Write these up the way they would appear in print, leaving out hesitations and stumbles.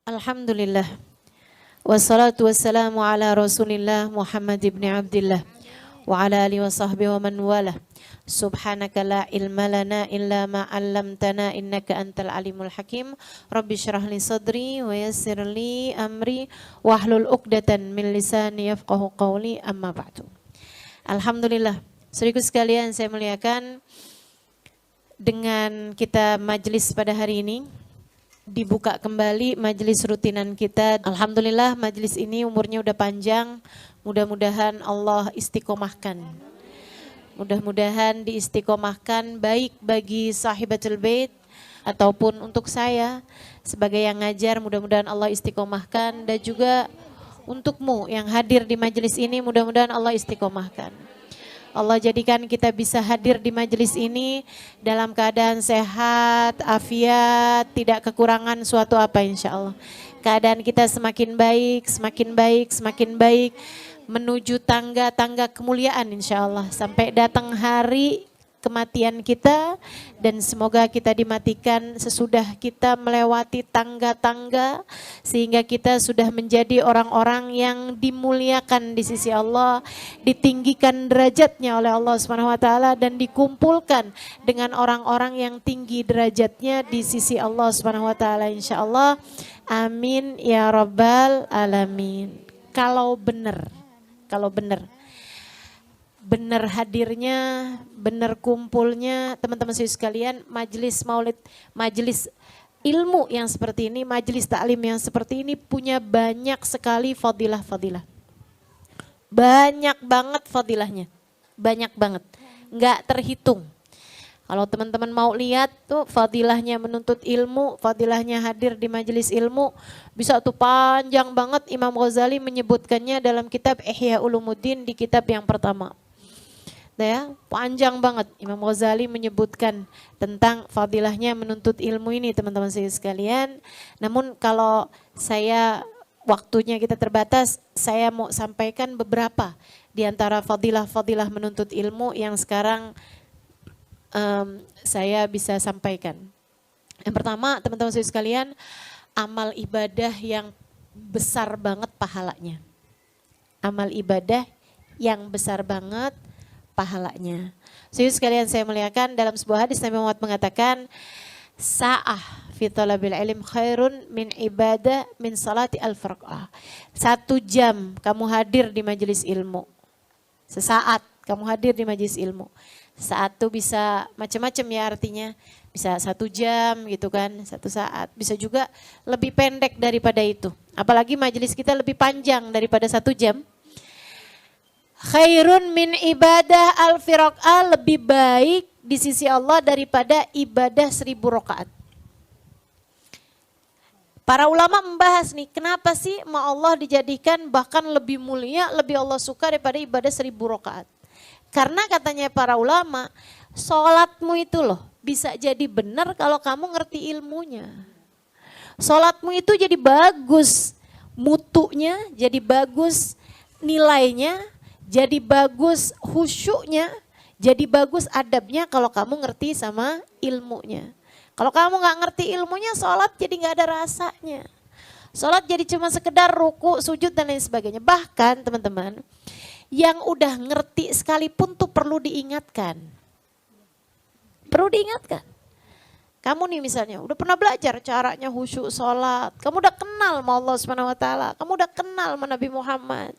Alhamdulillah. Wassalatu wassalamu ala Rasulillah Muhammad ibn Abdillah wa ala alihi wa sahbihi wa man walah. Subhanaka la ilma lana illa ma 'allamtana innaka antal alimul hakim. Rabbi shrah li sadri wa yassir li amri wahlul 'uqdatan min lisani yafqahu qawli, amma ba'du. Alhamdulillah. Saudaraku sekalian, saya muliakan, dengan kita majelis pada hari ini dibuka kembali majelis rutinan kita. Alhamdulillah majelis ini umurnya udah panjang. Mudah-mudahan Allah istiqomahkan. Mudah-mudahan diistiqomahkan baik bagi sahibatul bait ataupun untuk saya sebagai yang ngajar, mudah-mudahan Allah istiqomahkan, dan juga untukmu yang hadir di majelis ini, mudah-mudahan Allah istiqomahkan. Allah jadikan kita bisa hadir di majelis ini dalam keadaan sehat, afiat, tidak kekurangan suatu apa, insya Allah. Keadaan kita semakin baik, semakin baik, semakin baik, menuju tangga-tangga kemuliaan insya Allah. Sampai datang hari kematian kita, dan semoga kita dimatikan sesudah kita melewati tangga-tangga, sehingga kita sudah menjadi orang-orang yang dimuliakan di sisi Allah, ditinggikan derajatnya oleh Allah SWT, dan dikumpulkan dengan orang-orang yang tinggi derajatnya di sisi Allah SWT, insya Allah. Amin ya rabbal alamin. Kalau benar benar hadirnya, benar kumpulnya teman-teman sekalian, majelis maulid, majelis ilmu yang seperti ini, majelis taklim yang seperti ini punya banyak sekali fadilah-fadilah. Banyak banget fadilahnya, banyak banget, nggak terhitung. Kalau teman-teman mau lihat tuh fadilahnya menuntut ilmu, fadilahnya hadir di majelis ilmu, bisa tuh panjang banget. Imam Ghazali menyebutkannya dalam kitab Ihya Ulumuddin di kitab yang pertama. Ya, panjang banget Imam Ghazali menyebutkan tentang fadilahnya menuntut ilmu ini, teman-teman sekalian. Namun kalau waktunya kita terbatas, saya mau sampaikan beberapa di antara fadilah-fadilah menuntut ilmu yang sekarang saya bisa sampaikan. Yang pertama, teman-teman sekalian, amal ibadah yang besar banget pahalanya. Amal ibadah yang besar banget pahalanya. Saudara sekalian saya muliakan, dalam sebuah hadis Nabi Muhammad mengatakan, sa'ah fi talabil ilm khairun min ibadah min salati al-farqah. 1 jam kamu hadir di majelis ilmu. Sesaat kamu hadir di majelis ilmu. Saat itu bisa macam-macam ya artinya. Bisa 1 jam gitu kan, 1 saat. Bisa juga lebih pendek daripada itu. Apalagi majelis kita lebih panjang daripada 1 jam. Khairun min ibadah al-firaqah, lebih baik di sisi Allah daripada ibadah 1000 rakaat. Para ulama membahas nih, kenapa sih Allah dijadikan bahkan lebih mulia, lebih Allah suka daripada ibadah 1000 rakaat. Karena katanya para ulama, sholatmu itu loh bisa jadi benar kalau kamu ngerti ilmunya. Sholatmu itu jadi bagus, mutunya jadi bagus, nilainya jadi bagus, khusyuknya jadi bagus, adabnya kalau kamu ngerti sama ilmunya. Kalau kamu nggak ngerti ilmunya, sholat jadi nggak ada rasanya. Sholat jadi cuma sekedar ruku, sujud dan lain sebagainya. Bahkan teman-teman, yang udah ngerti sekalipun tuh perlu diingatkan. Perlu diingatkan. Kamu nih misalnya udah pernah belajar caranya khusyuk sholat. Kamu udah kenal sama Allah SWT. Kamu udah kenal sama Nabi Muhammad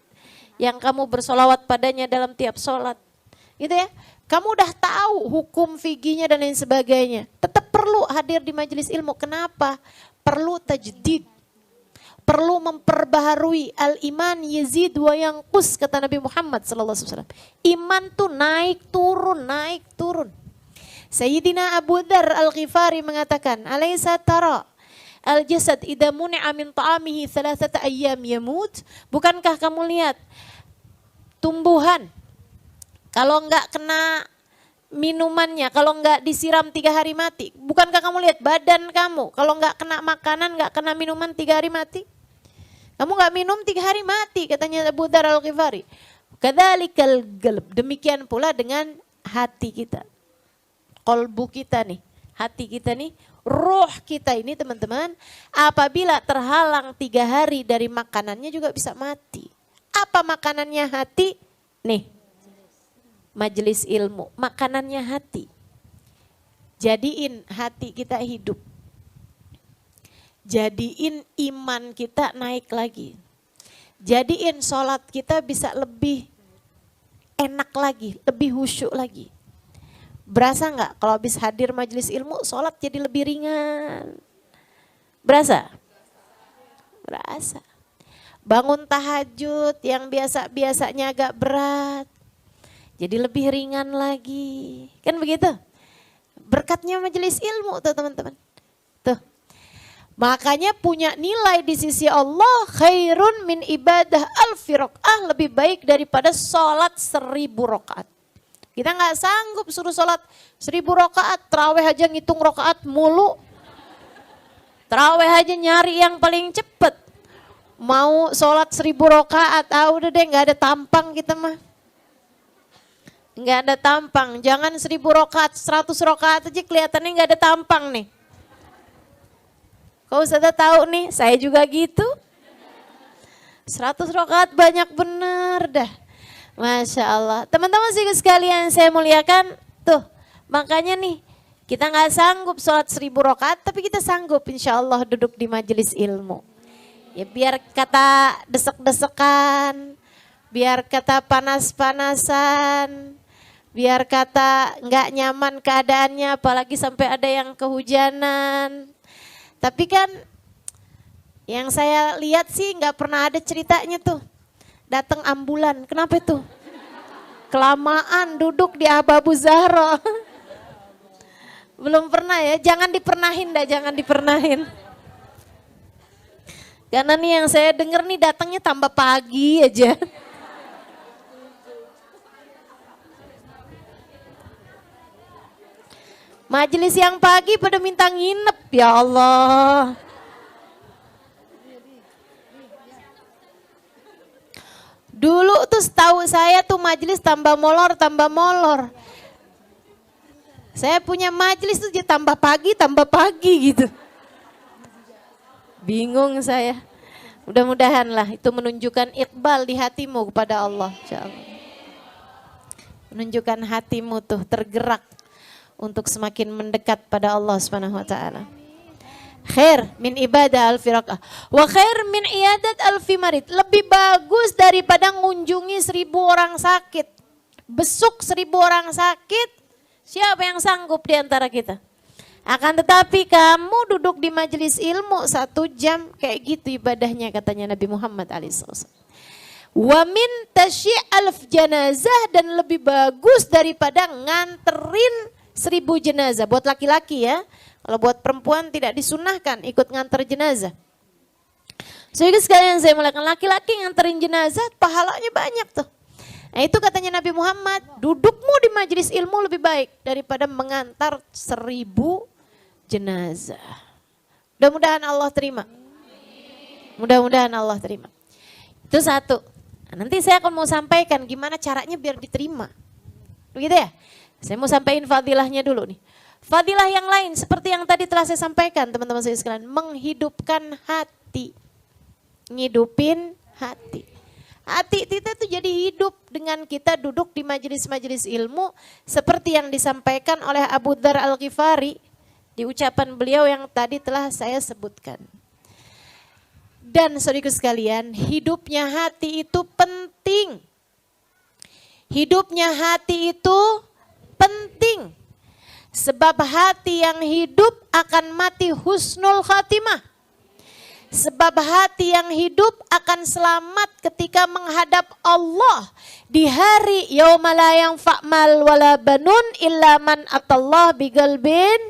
yang kamu bersolawat padanya dalam tiap sholat. Gitu ya. Kamu udah tahu hukum fikihnya dan lain sebagainya. Tetap perlu hadir di majelis ilmu. Kenapa? Perlu tajdid. Perlu memperbaharui, al-iman yazid wa yanqus, kata Nabi Muhammad SAW. Iman tuh naik turun, naik turun. Sayyidina Abu Dzar Al-Ghifari mengatakan, alaysa tara al-jasad idza muni'a min ta'amihi 3 ayyam yamut. Bukankah kamu lihat tumbuhan kalau enggak kena minumannya, kalau enggak disiram 3 hari mati? Bukankah kamu lihat badan kamu kalau enggak kena makanan, enggak kena minuman 3 hari mati? Kamu enggak minum 3 hari mati, katanya Abu Dzar Al-Ghifari. Kadzalikal qalb, demikian pula dengan hati kita. Qalbu kita nih, hati kita nih Ruh kita ini teman-teman, apabila terhalang 3 hari dari makanannya juga bisa mati. Apa makanannya hati? Nih, majelis ilmu, makanannya hati. Jadiin hati kita hidup. Jadiin iman kita naik lagi. Jadiin sholat kita bisa lebih enak lagi, lebih khusyuk lagi. Berasa nggak kalau habis hadir majelis ilmu, sholat jadi lebih ringan? Berasa? Berasa. Bangun tahajud yang biasa-biasanya agak berat, jadi lebih ringan lagi. Kan begitu? Berkatnya majelis ilmu tuh teman-teman. Tuh. Makanya punya nilai di sisi Allah, khairun min ibadah alfi rakaat, lebih baik daripada sholat 1000 rakaat. Kita nggak sanggup suruh sholat 1000 rakaat, terawih aja ngitung rakaat mulu. Terawih aja nyari yang paling cepet. Mau sholat 1000 rakaat, udah deh nggak ada tampang kita mah. Nggak ada tampang, jangan 1000 rakaat, 100 rakaat aja kelihatannya nggak ada tampang nih. Kau sudah tahu nih, saya juga gitu. 100 rakaat banyak bener dah. Masya Allah. Teman-teman sekalian saya muliakan, tuh makanya nih kita nggak sanggup sholat 1000 rakaat, tapi kita sanggup insya Allah duduk di majelis ilmu. Ya biar kata desek-desekan, biar kata panas-panasan, biar kata nggak nyaman keadaannya, apalagi sampai ada yang kehujanan. Tapi kan yang saya lihat sih nggak pernah ada ceritanya tuh. Datang ambulan, kenapa itu? Kelamaan duduk di Ababu Zahra. Belum pernah ya, jangan dipernahin dah, jangan dipernahin. Karena nih yang saya dengar nih datangnya tambah pagi aja. Majelis yang pagi pada minta nginep, ya Allah. Dulu tuh setahu saya tuh majelis tambah molor, tambah molor. Saya punya majelis tuh jadi tambah pagi gitu. Bingung saya. Mudah-mudahan lah itu menunjukkan iqbal di hatimu kepada Allah. Menunjukkan hatimu tuh tergerak untuk semakin mendekat pada Allah Subhanahu wa taala. Khair min ibadah alfi rakaah wa khair min iyadat alfi marid. Lebih bagus daripada ngunjungi 1000 orang sakit. Besuk 1000 orang sakit, siapa yang sanggup di antara kita? Akan tetapi kamu duduk di majelis ilmu 1 jam, kayak gitu ibadahnya katanya Nabi Muhammad SAW. Wa min tasyi' alf janazah, dan lebih bagus daripada nganterin 1000 jenazah. Buat laki-laki ya. Kalau buat perempuan tidak disunahkan ikut nganter jenazah. Jadi sekalian saya mulakan, laki-laki nganterin jenazah pahalanya banyak tuh. Nah itu katanya Nabi Muhammad, dudukmu di majelis ilmu lebih baik daripada mengantar 1000 jenazah. Mudah-mudahan Allah terima. Mudah-mudahan Allah terima. Itu satu. Nah, nanti saya akan mau sampaikan gimana caranya biar diterima. Begitu ya? Saya mau sampaikan fadilahnya dulu nih. Fadilah yang lain seperti yang tadi telah saya sampaikan teman-teman saya sekalian, menghidupkan hati. Ngidupin hati. Hati kita tuh jadi hidup dengan kita duduk di majelis-majelis ilmu seperti yang disampaikan oleh Abu Dzar Al-Ghifari di ucapan beliau yang tadi telah saya sebutkan. Dan saudaraku sekalian, hidupnya hati itu penting. Hidupnya hati itu penting. Sebab hati yang hidup akan mati husnul khatimah. Sebab hati yang hidup akan selamat ketika menghadap Allah di hari yauma la yanfa' mal wala banun illa man atallah biqalbin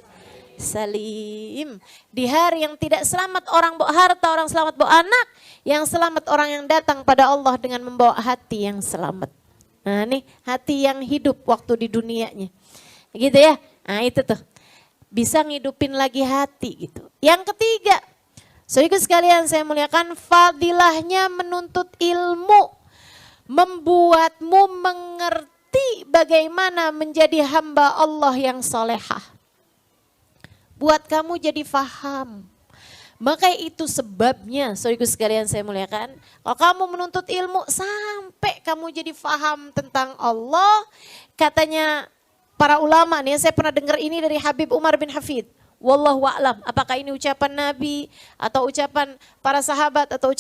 salim. Di hari yang tidak selamat orang bawa harta, orang selamat bawa anak, yang selamat orang yang datang pada Allah dengan membawa hati yang selamat. Nah nih hati yang hidup waktu di dunianya. Gitu ya. Nah itu tuh, bisa ngidupin lagi hati gitu. Yang ketiga, saudaraku sekalian saya muliakan, fadilahnya menuntut ilmu. Membuatmu mengerti bagaimana menjadi hamba Allah yang solehah. buat kamu jadi faham. Maka itu sebabnya, saudaraku sekalian saya muliakan, kalau kamu menuntut ilmu sampai kamu jadi faham tentang Allah, katanya para ulama nih, saya pernah dengar ini dari Habib Umar bin Hafid. Wallahu a'lam, apakah ini ucapan Nabi atau ucapan para sahabat atau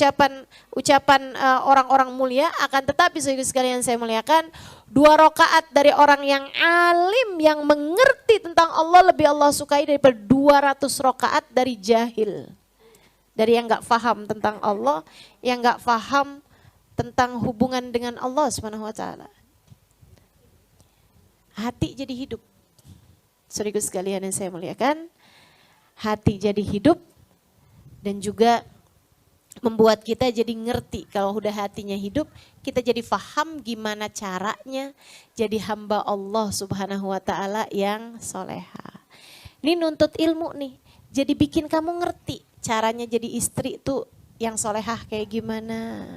ucapan orang-orang mulia, akan tetapi saudara sekalian saya muliakan, 2 rakaat dari orang yang alim yang mengerti tentang Allah lebih Allah sukai daripada 200 rakaat dari jahil. Dari yang enggak faham tentang Allah, yang enggak faham tentang hubungan dengan Allah Subhanahu wa taala. Hati jadi hidup. Saudara sekalian yang saya muliakan, hati jadi hidup dan juga membuat kita jadi ngerti. Kalau udah hatinya hidup, kita jadi faham gimana caranya jadi hamba Allah Subhanahu wa taala yang soleha. Ini nuntut ilmu nih, jadi bikin kamu ngerti caranya jadi istri tuh yang solehah kayak gimana.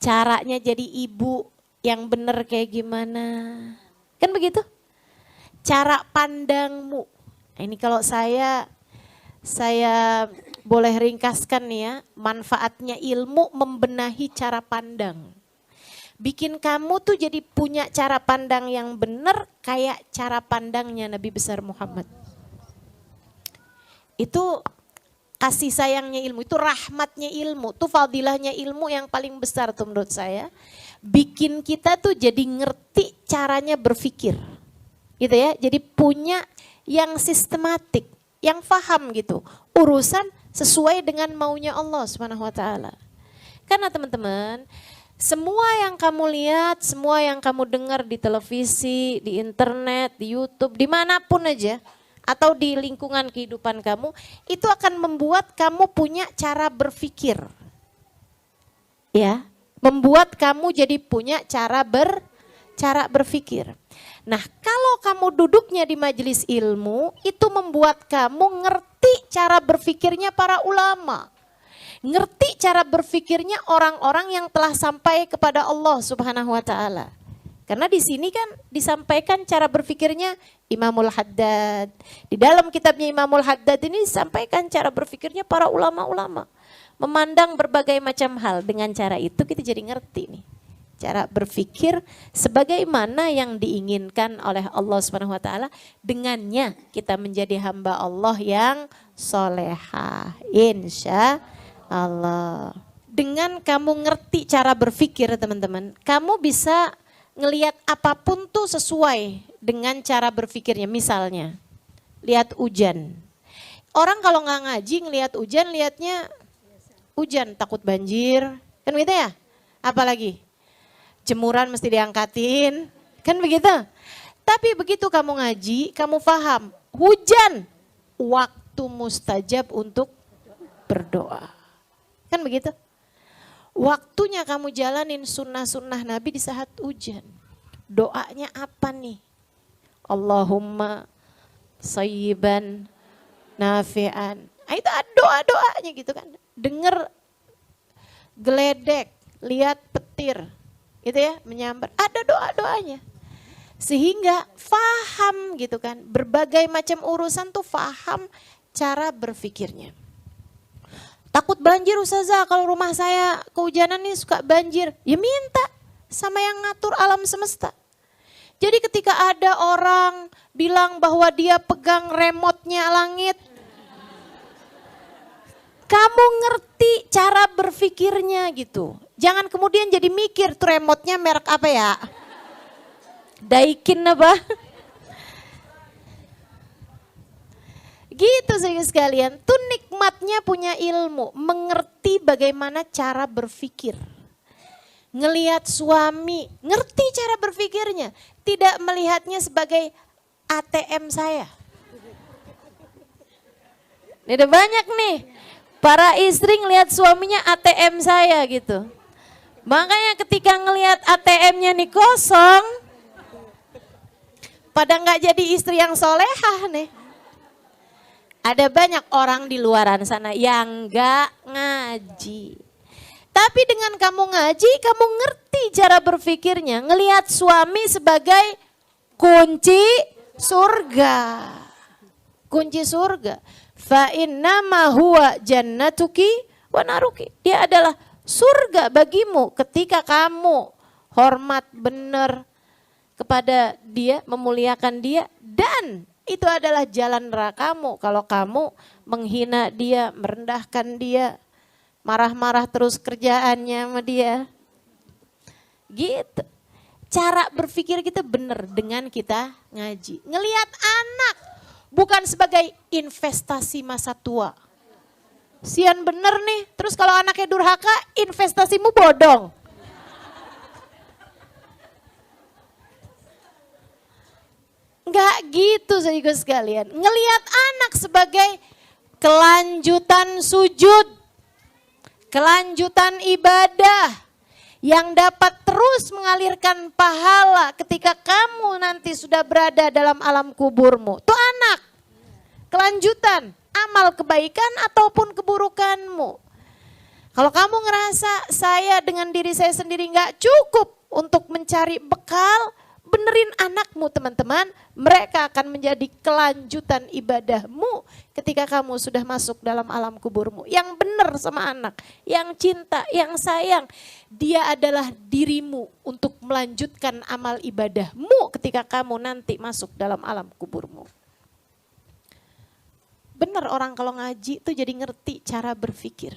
Caranya jadi ibu yang benar kayak gimana. Kan begitu? Cara pandangmu. Ini kalau saya boleh ringkaskan nih ya, manfaatnya ilmu membenahi cara pandang. Bikin kamu tuh jadi punya cara pandang yang benar kayak cara pandangnya Nabi besar Muhammad. Itu kasih sayangnya ilmu, itu rahmatnya ilmu, itu fadilahnya ilmu yang paling besar tuh menurut saya. Bikin kita tuh jadi ngerti caranya berpikir. Gitu ya, jadi punya yang sistematik, yang paham gitu. Urusan sesuai dengan maunya Allah Subhanahu wa taala. Karena teman-teman, semua yang kamu lihat, semua yang kamu dengar di televisi, di internet, di YouTube, dimanapun aja, atau di lingkungan kehidupan kamu, itu akan membuat kamu punya cara berpikir. Ya, membuat kamu jadi punya cara berpikir. Nah, kalau kamu duduknya di majelis ilmu, itu membuat kamu ngerti cara berpikirnya para ulama. Ngerti cara berpikirnya orang-orang yang telah sampai kepada Allah Subhanahu wa taala. Karena di sini kan disampaikan cara berpikirnya Imamul Haddad. Di dalam kitabnya Imamul Haddad ini disampaikan cara berpikirnya para ulama-ulama. Memandang berbagai macam hal, dengan cara itu kita jadi ngerti nih. Cara berpikir sebagaimana yang diinginkan oleh Allah Subhanahu wa taala, dengannya kita menjadi hamba Allah yang solehah. Insya Allah. Dengan kamu ngerti cara berpikir teman-teman, kamu bisa ngelihat apapun tuh sesuai dengan cara berpikirnya. Misalnya, lihat hujan. Orang kalau nggak ngaji ngelihat hujan, lihatnya hujan, takut banjir, kan gitu ya? Apalagi jemuran mesti diangkatin, kan begitu? Tapi begitu kamu ngaji, kamu paham, hujan, waktu mustajab untuk berdoa. Kan begitu? Waktunya kamu jalanin sunnah-sunnah Nabi di saat hujan. Doanya apa nih? Allahumma sayyiban nafi'an. Itu doa-doanya gitu kan. Dengar geledek, lihat petir. Gitu ya, menyambar. Ada doa-doanya. Sehingga faham gitu kan. Berbagai macam urusan tuh faham cara berpikirnya. Takut banjir Ustazah, kalau rumah saya kehujanan nih suka banjir. Ya minta sama yang ngatur alam semesta. Jadi ketika ada orang bilang bahwa dia pegang remote-nya langit, kamu ngerti cara berpikirnya gitu. Jangan kemudian jadi mikir tuh remote-nya merek apa ya? Daikin apa? Gitu saja sekalian, tuh nikmatnya punya ilmu, mengerti bagaimana cara berpikir. Ngelihat suami, ngerti cara berpikirnya, tidak melihatnya sebagai ATM saya. Ini ada banyak nih, para istri ngelihat suaminya ATM saya gitu. Makanya ketika ngelihat ATM-nya nih kosong, pada nggak jadi istri yang solehah nih. Ada banyak orang di luaran sana yang gak ngaji. Tapi dengan kamu ngaji, kamu ngerti cara berpikirnya. Ngelihat suami sebagai kunci surga. kunci surga. Fa innama huwa jannatuki wa naruki. Dia adalah surga bagimu ketika kamu hormat benar kepada dia, memuliakan dia, dan itu adalah jalan nerakamu kalau kamu menghina dia, merendahkan dia, marah-marah terus kerjaannya sama dia. Gitu. Cara berpikir kita benar dengan kita ngaji. Ngelihat anak bukan sebagai investasi masa tua. Sian bener nih, terus kalau anaknya durhaka, investasimu bodong. Enggak gitu saudara sekalian. Ngelihat anak sebagai kelanjutan sujud, kelanjutan ibadah yang dapat terus mengalirkan pahala ketika kamu nanti sudah berada dalam alam kuburmu. Itu anak, kelanjutan amal kebaikan ataupun keburukanmu. Kalau kamu ngerasa saya dengan diri saya sendiri nggak cukup untuk mencari bekal, benerin anakmu teman-teman. Mereka akan menjadi kelanjutan ibadahmu ketika kamu sudah masuk dalam alam kuburmu. Yang benar sama anak, yang cinta, yang sayang. Dia adalah dirimu untuk melanjutkan amal ibadahmu ketika kamu nanti masuk dalam alam kuburmu. Benar orang kalau ngaji tuh jadi ngerti cara berpikir.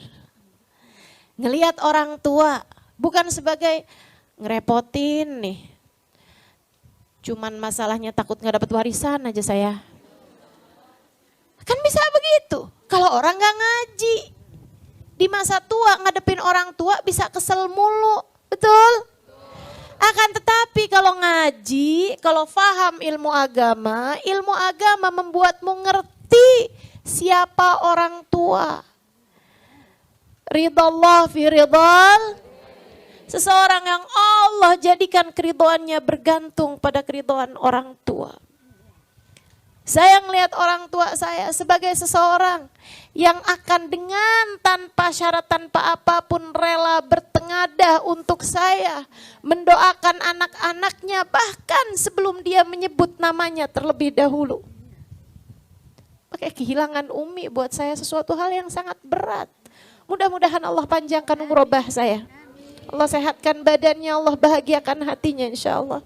Ngelihat orang tua bukan sebagai ngerepotin nih. Cuman masalahnya takut gak dapat warisan aja saya. Kan bisa begitu. Kalau orang gak ngaji. Di masa tua ngadepin orang tua bisa kesel mulu. Betul? Akan tetapi kalau ngaji, kalau faham ilmu agama membuatmu ngerti siapa orang tua. Ridallah fi ridal. Seseorang yang Allah jadikan keridhoannya bergantung pada keridhoan orang tua. Saya melihat orang tua saya sebagai seseorang yang akan dengan tanpa syarat, tanpa apapun rela bertengadah untuk saya. Mendoakan anak-anaknya bahkan sebelum dia menyebut namanya terlebih dahulu. Pakai kehilangan Umi buat saya sesuatu hal yang sangat berat. Mudah-mudahan Allah panjangkan umur obah saya. Allah sehatkan badannya, Allah bahagiakan hatinya insya Allah.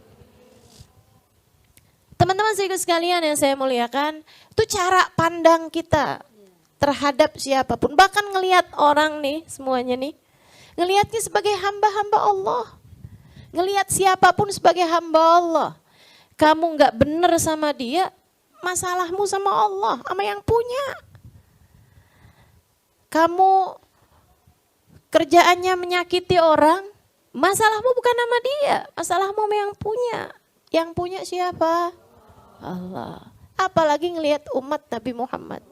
Teman-teman sekalian yang saya muliakan, itu cara pandang kita terhadap siapapun. Bahkan ngelihat orang nih semuanya nih, ngelihatnya sebagai hamba-hamba Allah. Ngelihat siapapun sebagai hamba Allah. Kamu gak bener sama dia, masalahmu sama Allah, sama yang punya. Kamu kerjaannya menyakiti orang, masalahmu bukan sama dia, masalahmu sama yang punya. Yang punya siapa? Allah. Apalagi ngelihat umat Nabi Muhammad.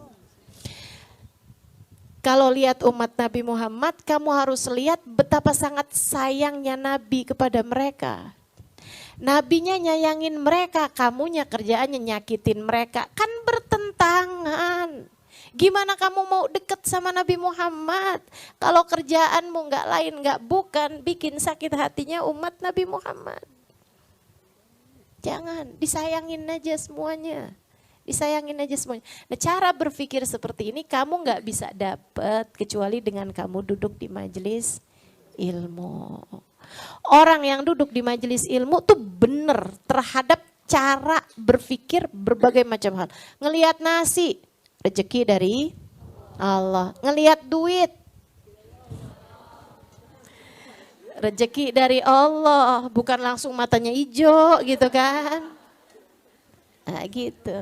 Kalau lihat umat Nabi Muhammad, kamu harus lihat betapa sangat sayangnya Nabi kepada mereka. Nabinya nyayangin mereka, kamunya kerjaannya nyakitin mereka. Kan bertentangan. Gimana kamu mau deket sama Nabi Muhammad? Kalau kerjaanmu nggak lain nggak bukan bikin sakit hatinya umat Nabi Muhammad. Jangan, disayangin aja semuanya. Disayangin aja semuanya. Nah, cara berpikir seperti ini kamu nggak bisa dapat kecuali dengan kamu duduk di majelis ilmu. Orang yang duduk di majelis ilmu tuh bener terhadap cara berpikir berbagai macam hal. Ngelihat nasi, rezeki dari Allah. Ngelihat duit, rezeki dari Allah. Bukan langsung matanya hijau gitu kan. Nah gitu.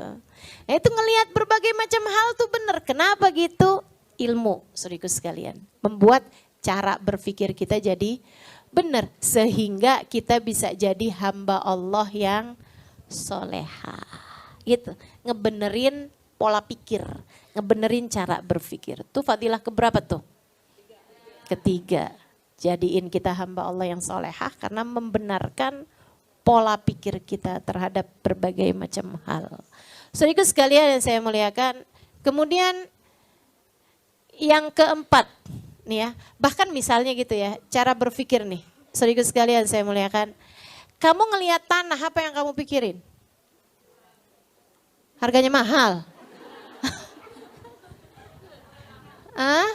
Nah itu ngelihat berbagai macam hal tuh bener. Kenapa gitu? Ilmu, saudaraku sekalian. Membuat cara berpikir kita jadi benar. Sehingga kita bisa jadi hamba Allah yang soleha. Gitu, ngebenerin pola pikir, ngebenerin cara berpikir. Tuh fadilah keberapa tuh? Ketiga. Jadiin kita hamba Allah yang solehah karena membenarkan pola pikir kita terhadap berbagai macam hal. Saudaraku sekalian yang saya muliakan, kemudian yang keempat nih ya, bahkan misalnya gitu ya, cara berpikir nih. Saudaraku sekalian saya muliakan, kamu ngelihat tanah apa yang kamu pikirin? Harganya mahal. Ah,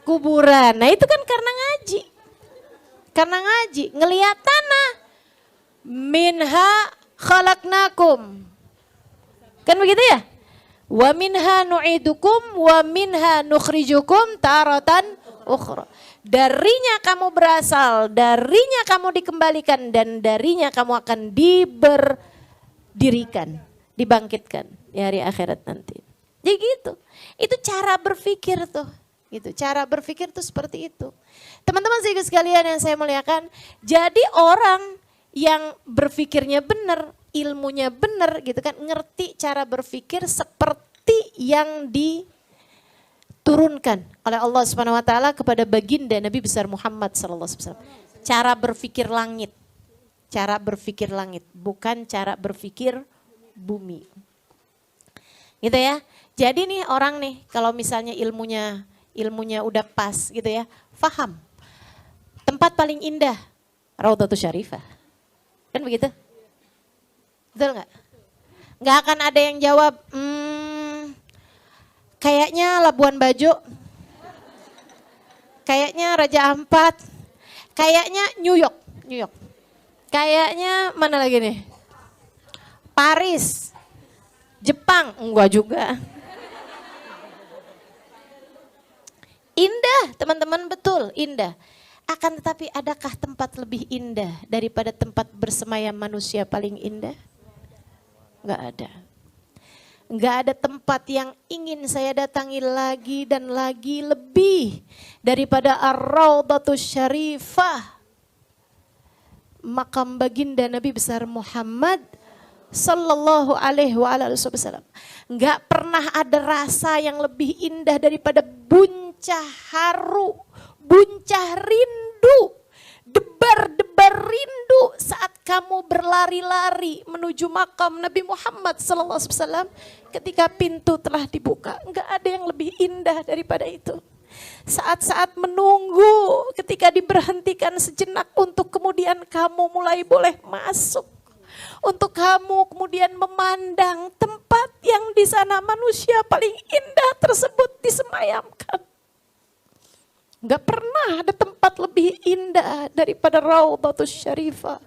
kuburan. Nah itu kan karena ngaji. Karena ngaji, ngelihat tanah. Minha khalaqnakum. Kan begitu ya? Wa minha nu'idukum wa minha nukhrijukum taratan ukhra. Darinya kamu berasal, darinya kamu dikembalikan, dan darinya kamu akan diberdirikan, dibangkitkan di hari akhirat nanti. Jadi gitu. Itu cara berpikir tuh. Gitu. Cara berpikir tuh seperti itu. Teman-teman sekalian yang saya muliakan, jadi orang yang berpikirnya benar, ilmunya benar gitu kan, ngerti cara berpikir seperti yang diturunkan oleh Allah Subhanahu wa taala kepada baginda Nabi besar Muhammad sallallahu alaihi wasallam. Cara berpikir langit. Cara berpikir langit, bukan cara berpikir bumi. Gitu ya. Jadi nih orang nih kalau misalnya ilmunya udah pas gitu ya, faham. Tempat paling indah Raudhatus Syarifah. Kan begitu? Betul nggak? Nggak akan ada yang jawab, kayaknya Labuan Bajo, kayaknya Raja Ampat, kayaknya New York, kayaknya mana lagi nih? Paris, Jepang, enggak juga. Indah teman-teman, betul indah. Akan tetapi adakah tempat lebih indah daripada tempat bersemayam manusia paling indah? Enggak ada. Enggak ada tempat yang ingin saya datangi lagi dan lagi lebih daripada Ar-Raudhatus Syarifah. Makam baginda Nabi besar Muhammad sallallahu alaihi wasallam. Enggak pernah ada rasa yang lebih indah daripada buncah haru, buncah rindu, debar-debar rindu saat kamu berlari-lari menuju makam Nabi Muhammad sallallahu alaihi wasallam ketika pintu telah dibuka. Enggak ada yang lebih indah daripada itu. Saat-saat menunggu ketika diberhentikan sejenak untuk kemudian kamu mulai boleh masuk. Untuk kamu kemudian memandang tempat yang di sana manusia paling indah tersebut disemayamkan. Gak pernah ada tempat lebih indah daripada Raudhatus Syarifah.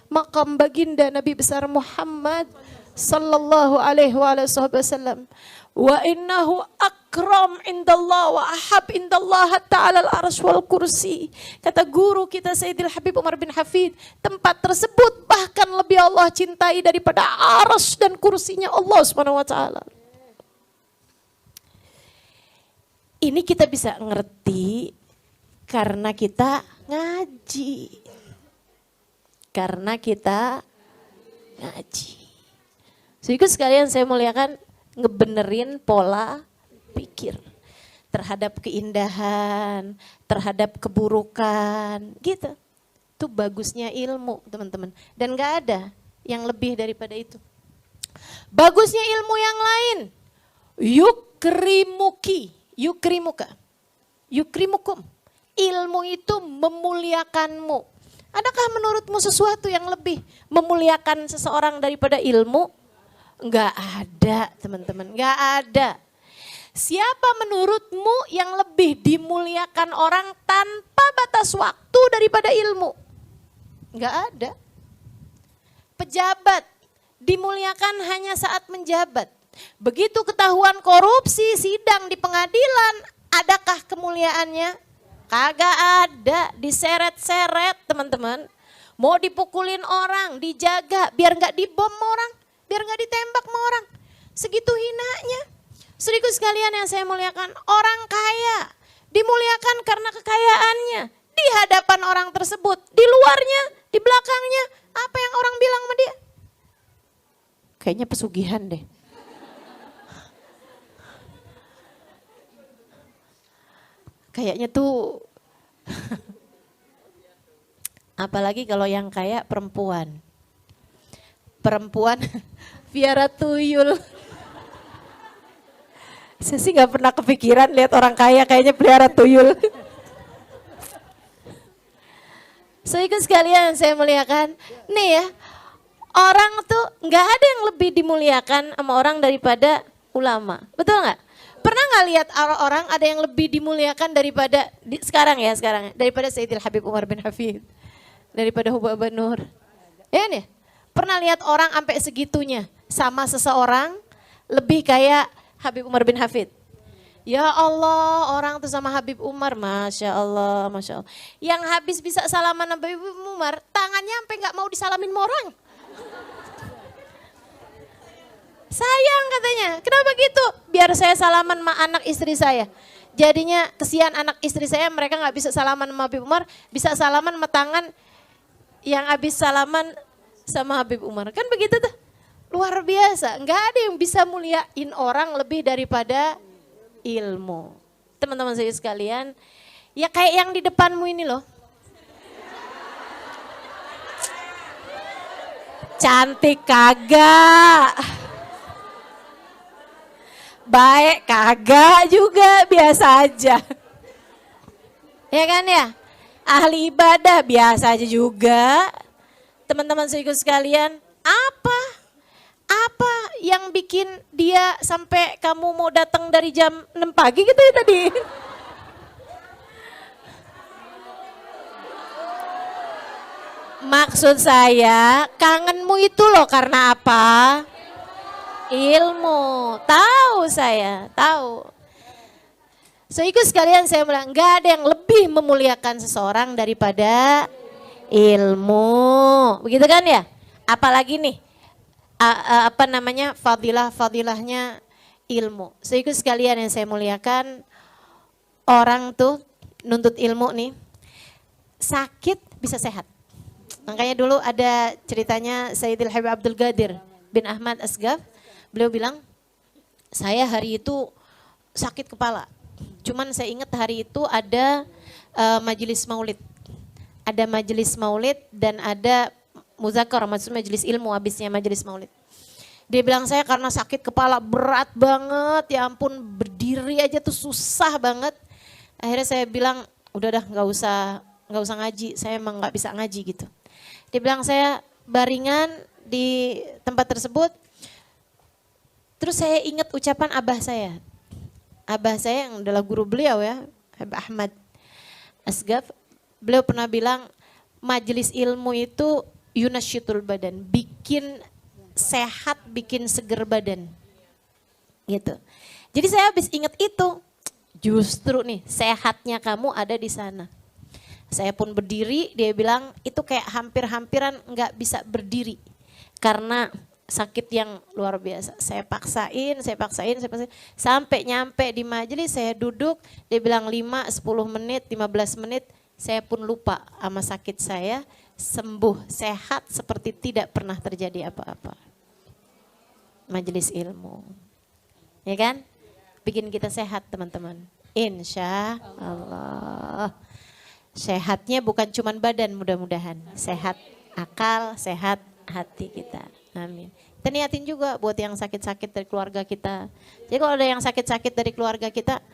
Makam baginda Nabi besar Muhammad sallallahu alaihi wasallam. Wa innahu akram indallah wa ahab indallah ta'ala al-arsh wal kursi. Kata guru kita Sayyidil Habib Umar bin Hafid, tempat tersebut bahkan lebih Allah cintai daripada arsh dan kursinya Allah Subhanahu wa taala. Ini kita bisa ngerti karena kita ngaji. Karena kita ngaji. Jadi sekalian saya muliakan, ngebenerin pola pikir terhadap keindahan, terhadap keburukan, gitu. Itu bagusnya ilmu, teman-teman. Dan gak ada yang lebih daripada itu. Bagusnya ilmu yang lain, yukrimukum. Ilmu itu memuliakanmu. Adakah menurutmu sesuatu yang lebih memuliakan seseorang daripada ilmu? Enggak ada, teman-teman, enggak ada. Siapa menurutmu yang lebih dimuliakan orang tanpa batas waktu daripada ilmu? Enggak ada. Pejabat dimuliakan hanya saat menjabat. Begitu ketahuan korupsi, sidang di pengadilan, adakah kemuliaannya? Kagak ada, diseret-seret teman-teman. Mau dipukulin orang, dijaga biar enggak dibom orang. Biar gak ditembak sama orang. Segitu hinanya. Saudaraku sekalian yang saya muliakan, orang kaya dimuliakan karena kekayaannya. Di hadapan orang tersebut, di luarnya, di belakangnya, apa yang orang bilang sama dia? Kayaknya pesugihan deh. Kayaknya tuh, apalagi kalau yang kaya perempuan. Perempuan piara tuyul. Saya sih gak pernah kepikiran lihat orang kaya kayaknya pelihara tuyul. Saudaraku sekalian saya muliakan, nih ya, orang tuh gak ada yang lebih dimuliakan sama orang daripada ulama. Betul gak? Pernah nggak lihat orang ada yang lebih dimuliakan daripada sekarang daripada Sayyidil Habib Umar bin Hafid, daripada Hubab Nur. Ya nih, pernah lihat orang sampai segitunya sama seseorang lebih kayak Habib Umar bin Hafid. Ya Allah, orang tuh sama Habib Umar, Masya Allah, Masya Allah. Yang habis bisa salaman sama Habib Umar, tangannya sampai nggak mau disalamin sama orang. Sayang katanya, kenapa gitu? Biar saya salaman sama anak istri saya. Jadinya kesian anak istri saya, mereka nggak bisa salaman sama Habib Umar, bisa salaman sama tangan yang habis salaman sama Habib Umar. Kan begitu tuh, luar biasa. Nggak ada yang bisa muliain orang lebih daripada ilmu. Teman-teman saya sekalian, ya kayak yang di depanmu ini loh. Cantik kagak. Baik kagak juga, biasa aja. Ya kan ya? Ahli ibadah biasa aja juga. Teman-teman saya sekalian, apa yang bikin dia sampai kamu mau datang dari jam 6 pagi gitu ya tadi? Maksud saya, kangenmu itu loh karena apa? Ilmu. Tahu saya, tahu. So ikut sekalian saya bilang, nggak ada yang lebih memuliakan seseorang daripada ilmu. Begitu kan ya? Apalagi nih, fadilahnya ilmu. So ikut sekalian yang saya muliakan, orang tuh nuntut ilmu nih, sakit bisa sehat. Makanya dulu ada ceritanya Sayyidil Habib Abdul Qadir bin Ahmad Asghaf. Beliau bilang, saya hari itu sakit kepala. Cuman saya ingat hari itu ada majelis maulid. Ada majelis maulid dan ada muzakarah, maksudnya majelis ilmu habisnya majelis maulid. Dia bilang, saya karena sakit kepala berat banget, ya ampun berdiri aja tuh susah banget. Akhirnya saya bilang, udah dah nggak usah ngaji, saya emang nggak bisa ngaji gitu. Dia bilang, saya baringan di tempat tersebut. Terus saya ingat ucapan abah saya. Abah saya yang adalah guru beliau ya, Habib Ahmad Asghaf. Beliau pernah bilang, majelis ilmu itu yunasyitul badan, bikin sehat, bikin seger badan. Gitu. Jadi saya habis ingat itu, justru nih sehatnya kamu ada di sana. Saya pun berdiri, dia bilang itu kayak hampir-hampiran nggak bisa berdiri karena sakit yang luar biasa. Saya paksain, sampai nyampe di majelis saya duduk, dia bilang 5, 10 menit, 15 menit, saya pun lupa sama sakit saya, sembuh, sehat seperti tidak pernah terjadi apa-apa. Majelis ilmu, ya kan? Bikin kita sehat teman-teman, insya Allah. Sehatnya bukan cuma badan, mudah-mudahan sehat akal, sehat hati kita. Amin. Kita niatin juga buat yang sakit-sakit dari keluarga kita. Jadi kalau ada yang sakit-sakit dari keluarga kita,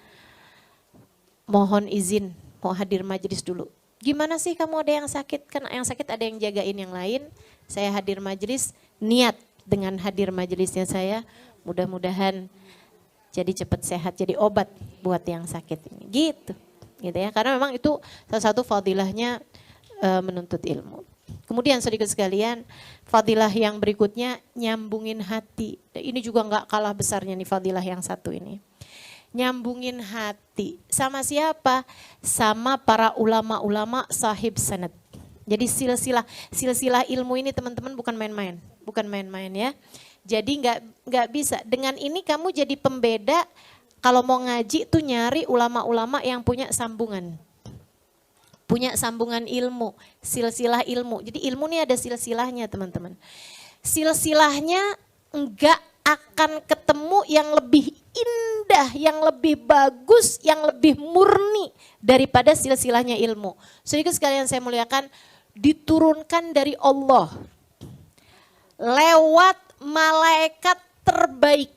mohon izin mau hadir majelis dulu. Gimana sih kamu ada yang sakit? Kan yang sakit ada yang jagain yang lain. Saya hadir majelis, niat dengan hadir majelisnya saya, mudah-mudahan jadi cepat sehat, jadi obat buat yang sakit ini. Gitu ya. Karena memang itu salah satu fadilahnya menuntut ilmu. Kemudian sedikit sekalian, fadilah yang berikutnya nyambungin hati. Ini juga nggak kalah besarnya nih fadilah yang satu ini. Nyambungin hati. Sama siapa? Sama para ulama-ulama sahib sanad. Jadi silsilah ilmu ini teman-teman bukan main-main. Bukan main-main ya. Jadi nggak bisa. Dengan ini kamu jadi pembeda, kalau mau ngaji tuh nyari ulama-ulama yang punya sambungan. Punya sambungan ilmu, silsilah ilmu. Jadi ilmu ini ada silsilahnya teman-teman. Silsilahnya enggak akan ketemu yang lebih indah, yang lebih bagus, yang lebih murni daripada silsilahnya ilmu. Sedikit sekalian saya muliakan, diturunkan dari Allah lewat malaikat terbaik,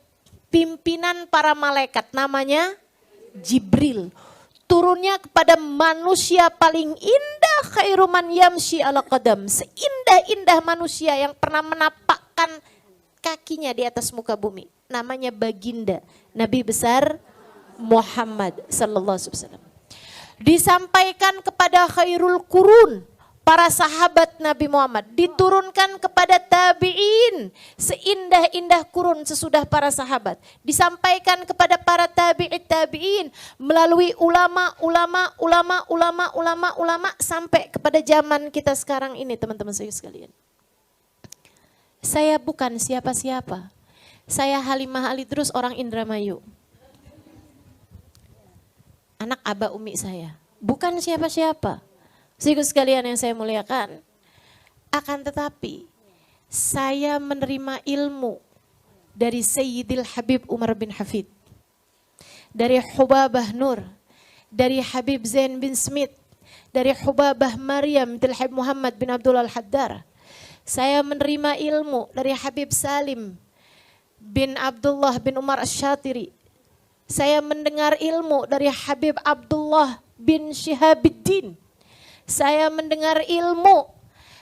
pimpinan para malaikat namanya Jibril. Turunnya kepada manusia paling indah, khairu man yamshi ala qadam, seindah-indah manusia yang pernah menapakkan kakinya di atas muka bumi. Namanya baginda, Nabi besar Muhammad sallallahu alaihi wasallam. Disampaikan kepada khairul qurun, para sahabat Nabi Muhammad, diturunkan kepada tabi'in, seindah-indah kurun sesudah para sahabat, disampaikan kepada para tabi'in melalui ulama sampai kepada zaman kita sekarang ini, teman-teman saya sekalian. Saya bukan siapa-siapa. Saya Halimah Ali Terus, orang Indramayu. Anak Aba Umi saya, bukan siapa-siapa. Saudara sekalian yang saya muliakan, akan tetapi saya menerima ilmu dari Sayyidil Habib Umar bin Hafid, dari Hubabah Nur, dari Habib Zain bin Smith, dari Hubabah Maryam bin Habib Muhammad bin Abdullah Al-Haddar. Saya menerima ilmu dari Habib Salim bin Abdullah bin Umar Asy-Syatiri. Saya mendengar ilmu dari Habib Abdullah bin Syihabuddin. Saya mendengar ilmu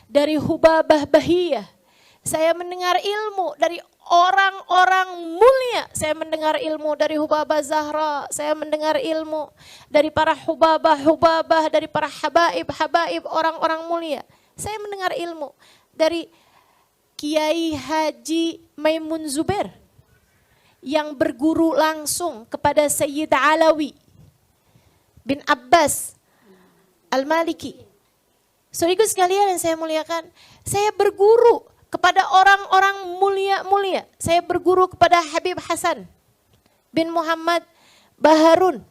dari Hubabah Bahiyah. Saya mendengar ilmu dari orang-orang mulia. Saya mendengar ilmu dari Hubabah Zahra. Saya mendengar ilmu dari para Hubabah, dari para habaib, orang-orang mulia. Saya mendengar ilmu dari Kiai Haji Maimun Zubair yang berguru langsung kepada Sayyid Alawi bin Abbas Al-Maliki. Saudaraku sekalian yang saya muliakan, saya berguru kepada orang-orang mulia-mulia. Saya berguru kepada Habib Hasan bin Muhammad Baharun.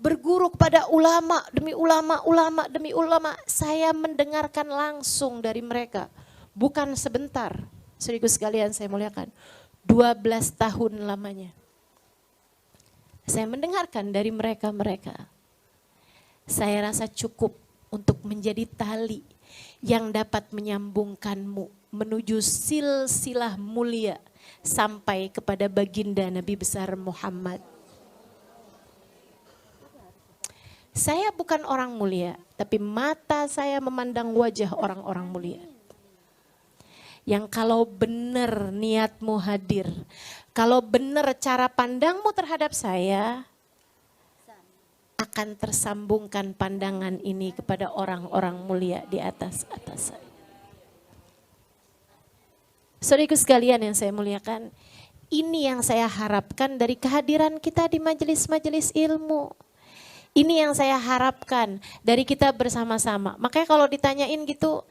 Berguru kepada ulama demi ulama. Saya mendengarkan langsung dari mereka. Bukan sebentar. Saudaraku sekalian saya muliakan. 12 tahun lamanya. Saya mendengarkan dari mereka. Saya rasa cukup untuk menjadi tali yang dapat menyambungkanmu menuju silsilah mulia sampai kepada baginda Nabi besar Muhammad. Saya bukan orang mulia, tapi mata saya memandang wajah orang-orang mulia. Yang kalau benar niatmu hadir, kalau benar cara pandangmu terhadap saya, akan tersambungkan pandangan ini kepada orang-orang mulia di atas saya. Saudaraku sekalian yang saya muliakan, ini yang saya harapkan dari kehadiran kita di majelis-majelis ilmu. Ini yang saya harapkan dari kita bersama-sama. Makanya kalau ditanyain gitu,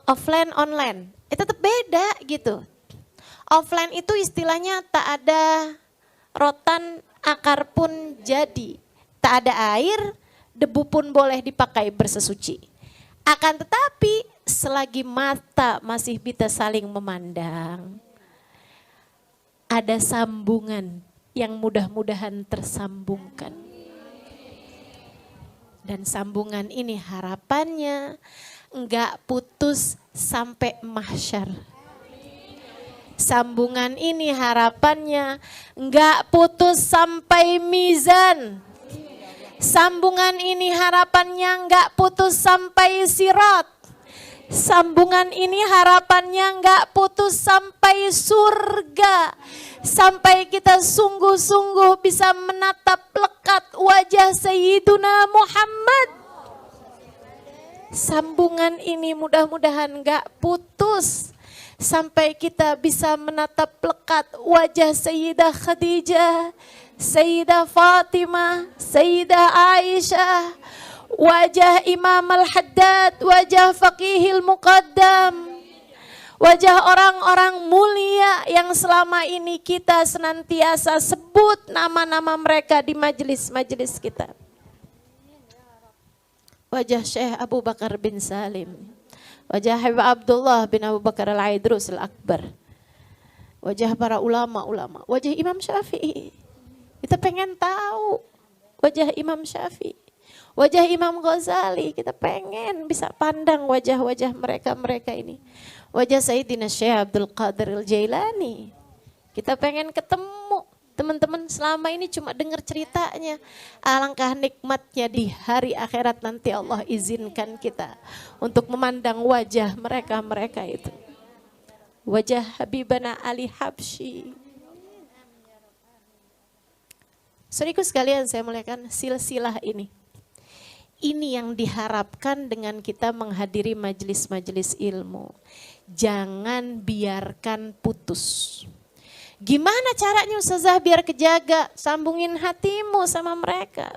offline, online, tetap beda gitu. Offline itu istilahnya tak ada rotan, akar pun jadi. Tak ada air, debu pun boleh dipakai bersesuci. Akan tetapi selagi mata masih bisa saling memandang, ada sambungan yang mudah-mudahan tersambungkan. Dan sambungan ini harapannya enggak putus sampai mahsyar. Sambungan ini harapannya enggak putus sampai mizan. Sambungan ini harapannya enggak putus sampai sirat. Sambungan ini harapannya enggak putus sampai surga. Sampai kita sungguh-sungguh bisa menatap lekat wajah Sayyiduna Muhammad. Sambungan ini mudah-mudahan enggak putus. Sampai kita bisa menatap lekat wajah Sayyidah Khadijah, Sayyidah Fatimah, Sayyidah Aisyah, wajah Imam Al-Haddad, wajah Faqihil Muqaddam, wajah orang-orang mulia yang selama ini kita senantiasa sebut nama-nama mereka di majelis-majelis kita. Wajah Syekh Abu Bakar bin Salim, wajah Habib Abdullah bin Abu Bakar Al-Aidrus Al-Akbar, wajah para ulama-ulama, wajah Imam Syafi'i. Kita pengen tahu wajah Imam Syafi'i, wajah Imam Ghazali. Kita pengen bisa pandang wajah-wajah mereka ini. Wajah Sayyidina Syekh Abdul Qadir Al-Jailani. Kita pengen ketemu. Teman-teman selama ini cuma dengar ceritanya. Alangkah nikmatnya di hari akhirat nanti Allah izinkan kita untuk memandang wajah mereka itu. Wajah Habibana Ali Habsyi. Saudaraku sekalian saya muliakan, silsilah ini. Ini yang diharapkan dengan kita menghadiri majelis-majelis ilmu. Jangan biarkan putus. Gimana caranya Ustazah biar kejaga? Sambungin hatimu sama mereka.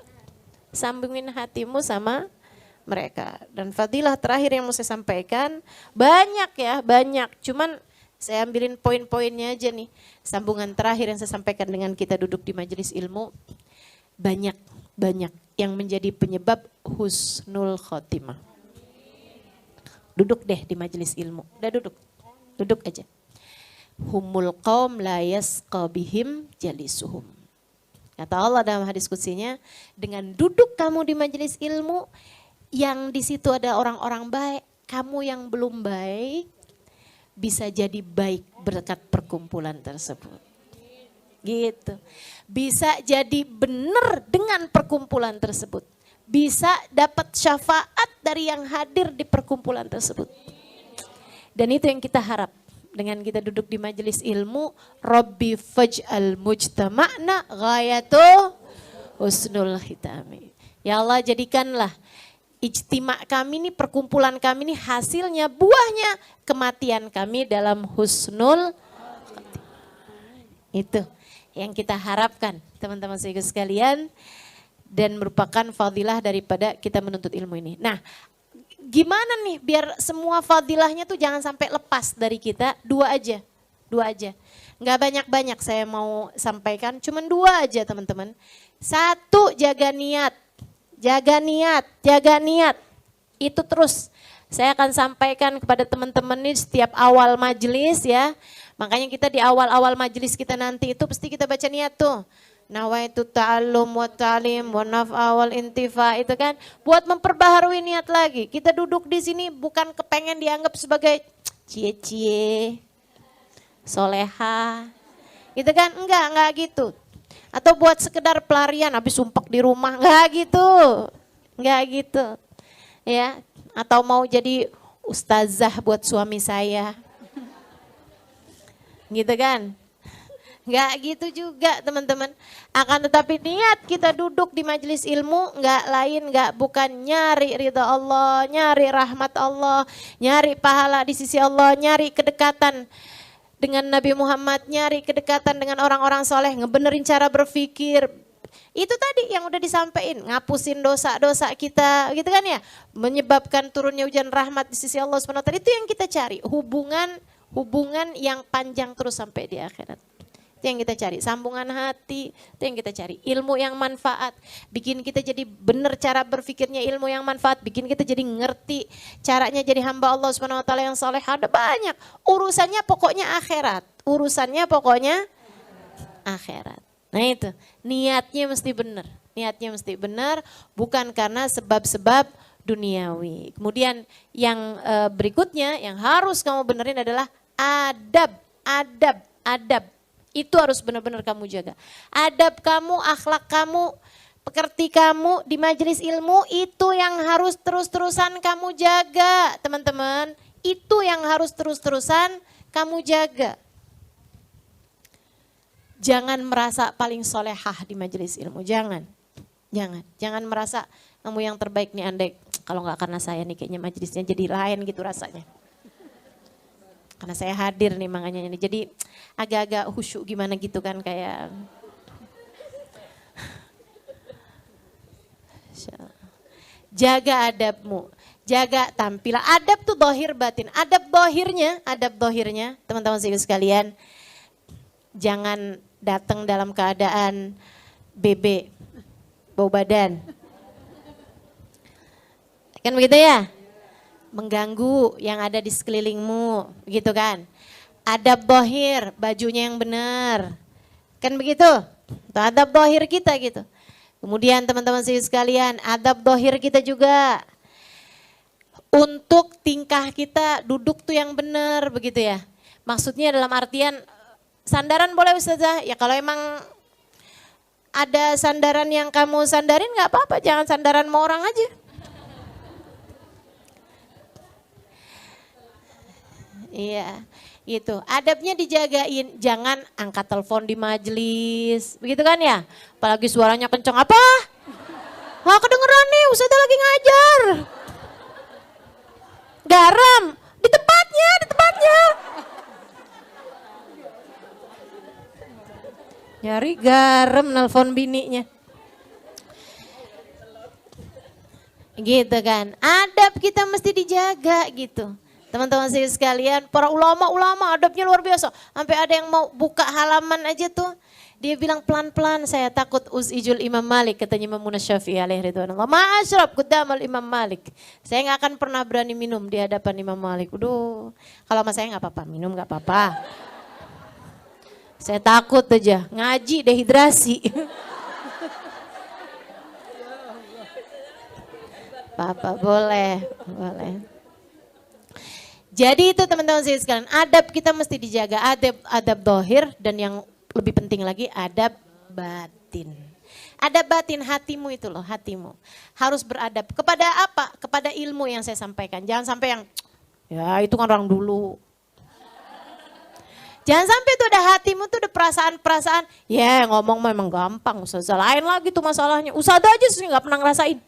Sambungin hatimu sama mereka. Dan fadilah terakhir yang mau saya sampaikan, banyak ya, banyak. Cuman saya ambilin poin-poinnya aja nih. Sambungan terakhir yang saya sampaikan dengan kita duduk di majelis ilmu, banyak yang menjadi penyebab husnul khotimah. Duduk deh di majelis ilmu, udah duduk aja. Humul qaum la yasqa bihim jalisuhum. Kata Allah dalam hadis kutsinya, dengan duduk kamu di majelis ilmu, yang di situ ada orang-orang baik, kamu yang belum baik, bisa jadi baik berkat perkumpulan tersebut. Gitu. Bisa jadi benar dengan perkumpulan tersebut. Bisa dapat syafaat dari yang hadir di perkumpulan tersebut. Dan itu yang kita harap. Dengan kita duduk di majelis ilmu, Rabbi faj'al mujtama'na ghayatu husnul khitami. Ya Allah, jadikanlah ijtima' kami ini, perkumpulan kami ini hasilnya, buahnya kematian kami dalam husnul khotimah. Itu yang kita harapkan teman-teman sekalian, dan merupakan fadilah daripada kita menuntut ilmu ini. Nah, gimana nih biar semua fadilahnya tuh jangan sampai lepas dari kita? Dua aja. Nggak banyak-banyak saya mau sampaikan, cuman dua aja teman-teman. Satu, jaga niat. Itu terus saya akan sampaikan kepada teman-teman ini setiap awal majelis ya. Makanya kita di awal-awal majelis kita nanti itu pasti kita baca niat tuh. Nawaitu ta'allum wa ta'lim wa naf'a wal intifa, itu kan buat memperbaharui niat lagi. Kita duduk di sini bukan kepengen dianggap sebagai cie-cie, soleha. Gitu kan? Enggak gitu. Atau buat sekedar pelarian habis sumpek di rumah, enggak gitu. Ya, atau mau jadi ustazah buat suami saya. Gitu kan? Enggak gitu juga teman-teman. Akan tetapi niat kita duduk di majelis ilmu bukan nyari ridha Allah, nyari rahmat Allah, nyari pahala di sisi Allah, nyari kedekatan dengan Nabi Muhammad, nyari kedekatan dengan orang-orang soleh, ngebenerin cara berpikir. Itu tadi yang udah disampaikan, ngapusin dosa-dosa kita, gitu kan ya, menyebabkan turunnya hujan rahmat di sisi Allah SWT. Itu yang kita cari, hubungan yang panjang terus sampai di akhirat. Itu yang kita cari, sambungan hati, itu yang kita cari. Ilmu yang manfaat, bikin kita jadi benar cara berpikirnya, ilmu yang manfaat, bikin kita jadi ngerti caranya jadi hamba Allah SWT yang saleh. Ada banyak, urusannya pokoknya akhirat. Nah itu, niatnya mesti benar, bukan karena sebab-sebab duniawi. Kemudian yang berikutnya yang harus kamu benerin adalah adab. Itu harus benar-benar kamu jaga. Adab kamu, akhlak kamu, pekerti kamu di majelis ilmu, itu yang harus terus-terusan kamu jaga, teman-teman. Itu yang harus terus-terusan kamu jaga. Jangan merasa paling solehah di majelis ilmu, jangan merasa kamu yang terbaik nih, andai kalau nggak karena saya nih kayaknya majelisnya jadi lain gitu rasanya. Karena saya hadir nih makanya ini jadi agak-agak khusyuk gimana gitu kan kayak. Jaga adabmu, jaga tampilan. Adab tuh dohir batin. Adab dohirnya teman-teman sekalian, jangan datang dalam keadaan bau badan. Kan begitu ya? Mengganggu yang ada di sekelilingmu, gitu kan. Adab dohir, bajunya yang benar. Kan begitu? Itu adab dohir kita gitu. Kemudian teman-teman sekalian, adab dohir kita juga. Untuk tingkah kita duduk tuh yang benar begitu ya. Maksudnya dalam artian sandaran boleh Ustazah, ya kalau emang ada sandaran yang kamu sandarin gak apa-apa, jangan sandaran sama orang aja. Iya, gitu. Adabnya dijagain, jangan angkat telepon di majelis, begitu kan ya? Apalagi suaranya kenceng, apa? Wah kedengeran nih, Ustazah lagi ngajar. Garam, di tempatnya, di tempatnya. Nyari garam nelpon bininya. Gitu kan, adab kita mesti dijaga gitu. Teman-teman saya sekalian, para ulama-ulama adabnya luar biasa. Sampai ada yang mau buka halaman aja tuh, dia bilang pelan-pelan, saya takut uzijul Imam Malik, katanya Imam Syafi'i alaihi ridwanullah. Ma'asyrab kudamal Imam Malik. Saya nggak akan pernah berani minum di hadapan Imam Malik. Udah, kalau sama saya nggak apa-apa, minum nggak apa-apa. Saya takut aja, ngaji dehidrasi. Papa boleh, boleh. Jadi itu teman-teman saya sekalian, adab kita mesti dijaga, adab dohir dan yang lebih penting lagi adab batin. Adab batin hatimu itu loh, hatimu. Harus beradab kepada apa? Kepada ilmu yang saya sampaikan. Jangan sampai yang, ya itu kan orang dulu. Jangan sampai tuh ada hatimu tuh ada perasaan-perasaan, ya ngomong memang gampang, Ustazah lain lagi tuh masalahnya. Ustazah aja sih gak pernah ngerasain.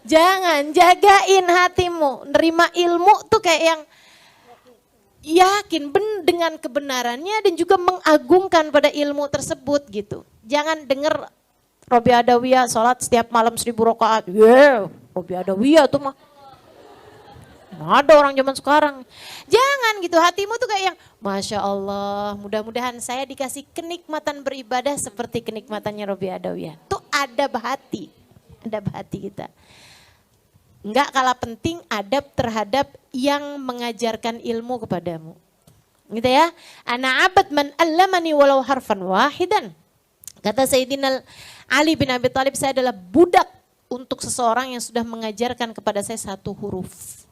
Jangan, jagain hatimu, nerima ilmu tuh kayak yang yakin dengan kebenarannya dan juga mengagungkan pada ilmu tersebut gitu. Jangan denger Robi Adawiyah sholat setiap malam 1000 rakaat. Robi Adawiyah tuh mah. Nah, ada orang zaman sekarang. Jangan gitu, hatimu tuh kayak yang Masya Allah, mudah-mudahan saya dikasih kenikmatan beribadah seperti kenikmatannya Robi Adawiyah. Tuh adab hati kita. Enggak kalah penting adab terhadap yang mengajarkan ilmu kepadamu. Gitu ya. Ana abad man allamani walau harfan wahidan. Kata Sayyidina Ali bin Abi Thalib, saya adalah budak untuk seseorang yang sudah mengajarkan kepada saya satu huruf.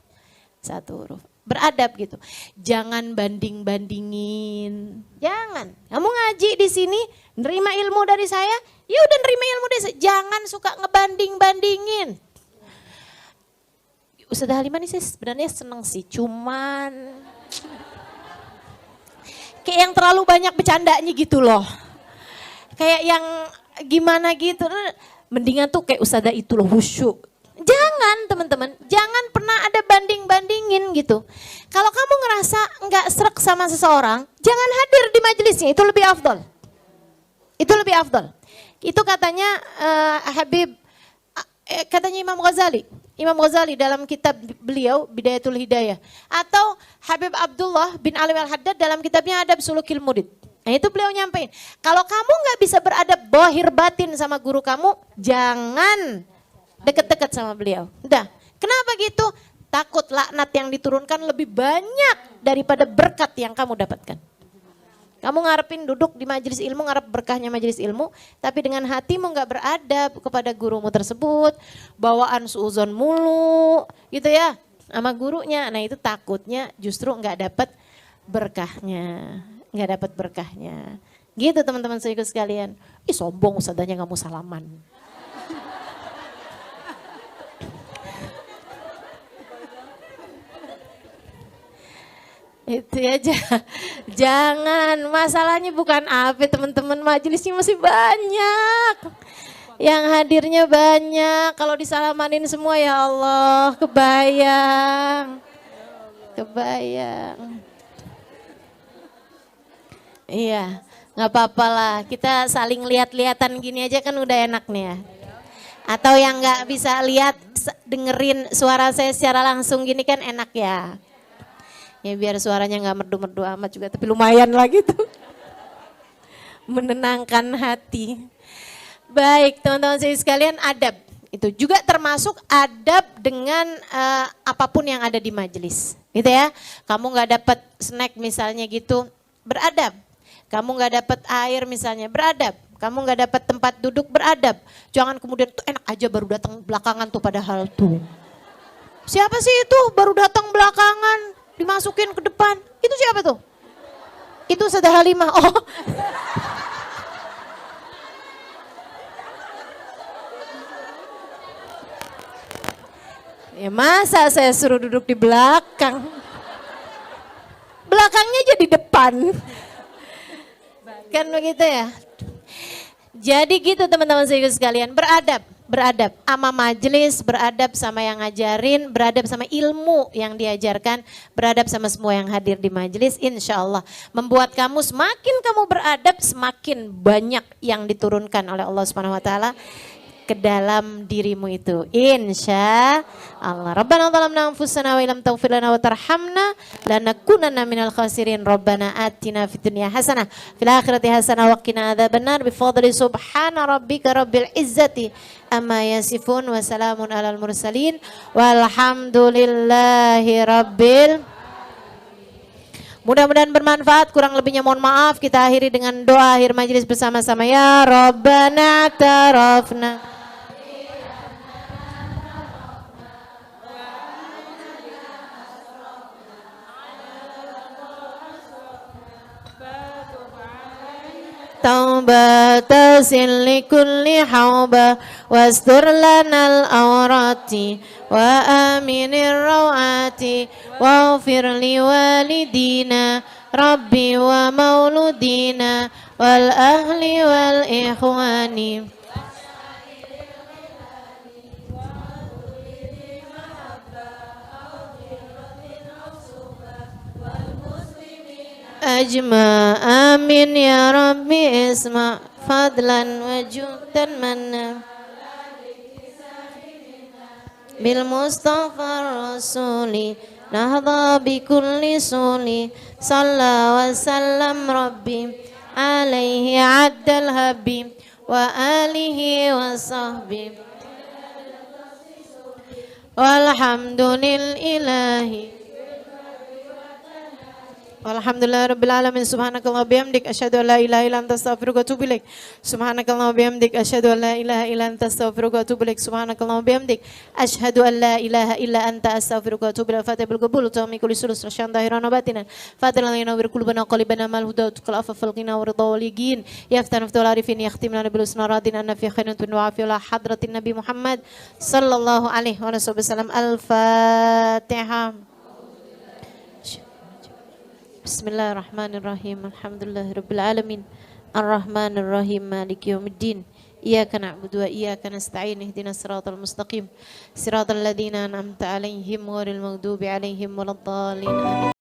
Beradab gitu. Jangan banding-bandingin. Jangan. Kamu ngaji di sini, nerima ilmu dari saya, ya udah nerima ilmu dari saya. Jangan suka ngebanding-bandingin. Ustazah Halimah nih saya sebenarnya seneng sih, cuman kayak yang terlalu banyak bercandanya gitu loh. Kayak yang gimana gitu, mendingan tuh kayak Ustazah itu loh khusyuk. Jangan teman-teman, jangan pernah ada banding-bandingin gitu. Kalau kamu ngerasa nggak srek sama seseorang, jangan hadir di majelisnya, itu lebih afdol. Itu katanya katanya Imam Ghazali dalam kitab beliau Bidayatul Hidayah, atau Habib Abdullah bin Ali Al-Haddad dalam kitabnya Adab Sulukil Murid. Nah itu beliau nyampein, kalau kamu nggak bisa beradab bohir batin sama guru kamu, jangan deket-deket sama beliau. Udah, kenapa gitu? Takut laknat yang diturunkan lebih banyak daripada berkat yang kamu dapatkan. Kamu ngarepin duduk di majelis ilmu, ngarep berkahnya majelis ilmu, tapi dengan hatimu nggak beradab kepada gurumu tersebut, bawaan suuzon mulu, gitu ya, sama gurunya. Nah itu takutnya justru nggak dapat berkahnya, Gitu teman-teman saya sekalian. Ih sombong ustadzanya nggak mau salaman. Itu aja, jangan, masalahnya bukan apa teman-teman, majelisnya masih banyak, yang hadirnya banyak, kalau disalamanin semua ya Allah, kebayang. Iya, nggak apa-apa lah, kita saling lihat-lihatan gini aja kan udah enak nih ya. Atau yang nggak bisa lihat, dengerin suara saya secara langsung gini kan enak ya. Ya biar suaranya nggak merdu-merdu amat juga, tapi lumayan lah gitu. Menenangkan hati. Baik teman-teman saya sekalian, adab. Itu juga termasuk adab dengan apapun yang ada di majelis. Gitu ya. Kamu nggak dapat snack misalnya gitu, beradab. Kamu nggak dapat air misalnya, beradab. Kamu nggak dapat tempat duduk, beradab. Jangan kemudian tuh enak aja baru datang belakangan tuh padahal tuh. Siapa sih itu baru datang belakangan? Dimasukin ke depan, itu siapa tuh? Itu Ustazah Halimah. Oh. Ya masa saya suruh duduk di belakang? Belakangnya jadi depan. Kan begitu ya? Jadi gitu teman-teman sekalian, beradab sama majelis, beradab sama yang ngajarin, beradab sama ilmu yang diajarkan, beradab sama semua yang hadir di majelis, insya Allah membuat kamu semakin kamu beradab, semakin banyak yang diturunkan oleh Allah Subhanahu Wa Taala ke dalam dirimu itu, insya Allah. Rabbana zalamna anfusana wa illam taghfir lana wa tarhamna lanakunanna minal khasirin. Rabbana atina fid dunya hasanah fil akhirati hasanah wa qina adzabannar bi fadli subhana rabbika rabbil izzati amma yasifun wa salamun alal mursalin walhamdulillahi rabbil. Mudah-mudahan bermanfaat, kurang lebihnya mohon maaf. Kita akhiri dengan doa akhir majelis bersama-sama. Ya Rabbana tarafna. Taubata silli kulli hauba wastur lanal awrati wa aminir rawati waghfir li walidina rabbi wa mauludina wal ahli wal ikhwani. Ajma amin ya Rabbi isma fadlan wa judan manna bil mustafa rasuli nahda bi kulli suli salla wa sallam Rabbi alaihi addal habib wa alihi wa sahbi walhamdulillahi. Alhamdulillah rabbil alamin. Subhanakallah bihamdik asyhadu an la ilaha illa anta astaghfiruka wa atubu ilaik. Subhanakallah bihamdik asyhadu an la ilaha illa anta astaghfiruka wa atubu ilaik. Subhanakallah bihamdik asyhadu an la ilaha illa anta astaghfiruka wa atubu ilaik. Fatihul qabul tawmi kulli sulus rasyan dahiran wa batinan. Fatihul lana wa qulubana qalibana mal huda wa afal qina wa ridha waligin. Yaftan afdal arifin yakhtimna bil husna radin anna fi khairin wa afiya hadratin nabi Muhammad sallallahu alaihi wasallam. Al-Fatihah. Bismillahirrahmanirrahim. Alhamdulillahirabbil alamin. Arrahmanirrahim. Maliki yaumiddin. Iyyaka na'budu wa iyyaka nasta'in. Ihdinas siratal mustaqim. Siratal ladzina an'amta 'alaihim ghairil maghdubi 'alaihim waladdallin. Amin.